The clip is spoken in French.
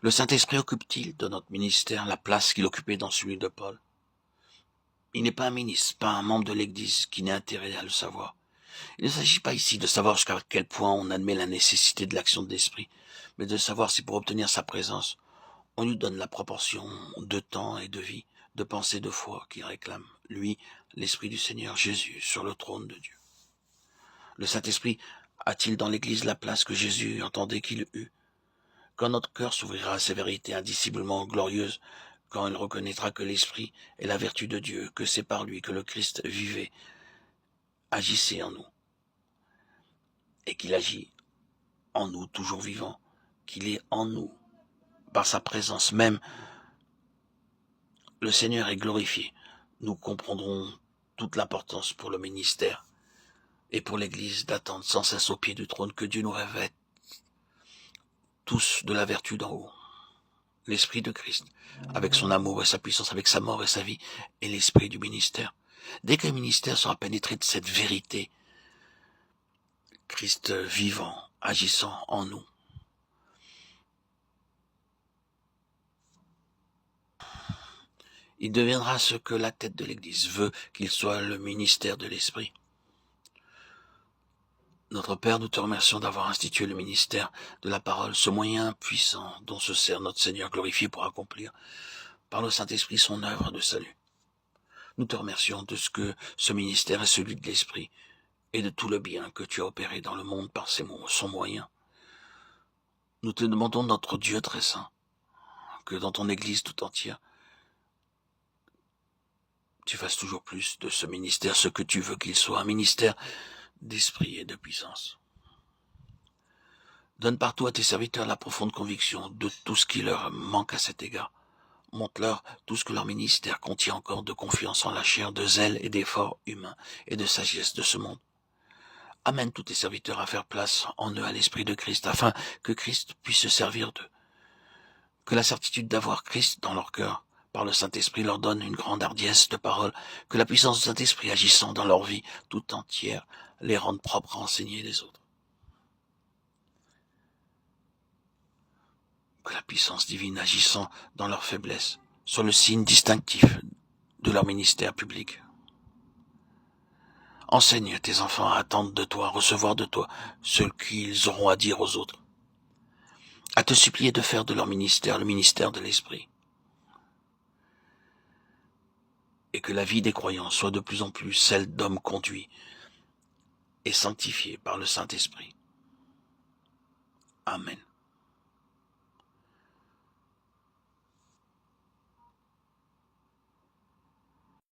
Le Saint-Esprit occupe-t-il de notre ministère la place qu'il occupait dans celui de Paul? Il n'est pas un ministre, pas un membre de l'Église qui n'ait intérêt à le savoir. Il ne s'agit pas ici de savoir jusqu'à quel point on admet la nécessité de l'action de l'Esprit, mais de savoir si pour obtenir sa présence, on lui donne la proportion de temps et de vie, de pensée, de foi qu'il réclame, lui, l'Esprit du Seigneur Jésus, sur le trône de Dieu. Le Saint-Esprit a-t-il dans l'Église la place que Jésus entendait qu'il eût? Quand notre cœur s'ouvrira à ces vérités indiciblement glorieuses, quand il reconnaîtra que l'Esprit est la vertu de Dieu, que c'est par lui que le Christ vivait, agissait en nous, et qu'il agit en nous toujours vivant, qu'il est en nous, par sa présence même, le Seigneur est glorifié. Nous comprendrons toute l'importance pour le ministère et pour l'Église d'attendre sans cesse au pied du trône que Dieu nous revête tous de la vertu d'en haut. L'Esprit de Christ, avec son amour et sa puissance, avec sa mort et sa vie, et l'Esprit du ministère. Dès que le ministère sera pénétré de cette vérité, Christ vivant, agissant en nous, il deviendra ce que la tête de l'Église veut qu'il soit, le ministère de l'Esprit. Notre Père, nous te remercions d'avoir institué le ministère de la parole, ce moyen puissant dont se sert notre Seigneur glorifié pour accomplir par le Saint-Esprit son œuvre de salut. Nous te remercions de ce que ce ministère est celui de l'Esprit et de tout le bien que tu as opéré dans le monde par son moyen. Nous te demandons, notre Dieu très saint, que dans ton Église tout entière, tu fasses toujours plus de ce ministère ce que tu veux qu'il soit, un ministère d'esprit et de puissance. Donne partout à tes serviteurs la profonde conviction de tout ce qui leur manque à cet égard. Montre-leur tout ce que leur ministère contient encore de confiance en la chair, de zèle et d'efforts humains et de sagesse de ce monde. Amène tous tes serviteurs à faire place en eux à l'Esprit de Christ, afin que Christ puisse se servir d'eux. Que la certitude d'avoir Christ dans leur cœur, par le Saint-Esprit, leur donne une grande hardiesse de parole, que la puissance du Saint-Esprit agissant dans leur vie tout entière les rende propres à enseigner les autres. Que la puissance divine agissant dans leur faiblesse soit le signe distinctif de leur ministère public. Enseigne tes enfants à attendre de toi, à recevoir de toi ce qu'ils auront à dire aux autres, à te supplier de faire de leur ministère le ministère de l'Esprit, et que la vie des croyants soit de plus en plus celle d'hommes conduits et sanctifiés par le Saint-Esprit. Amen.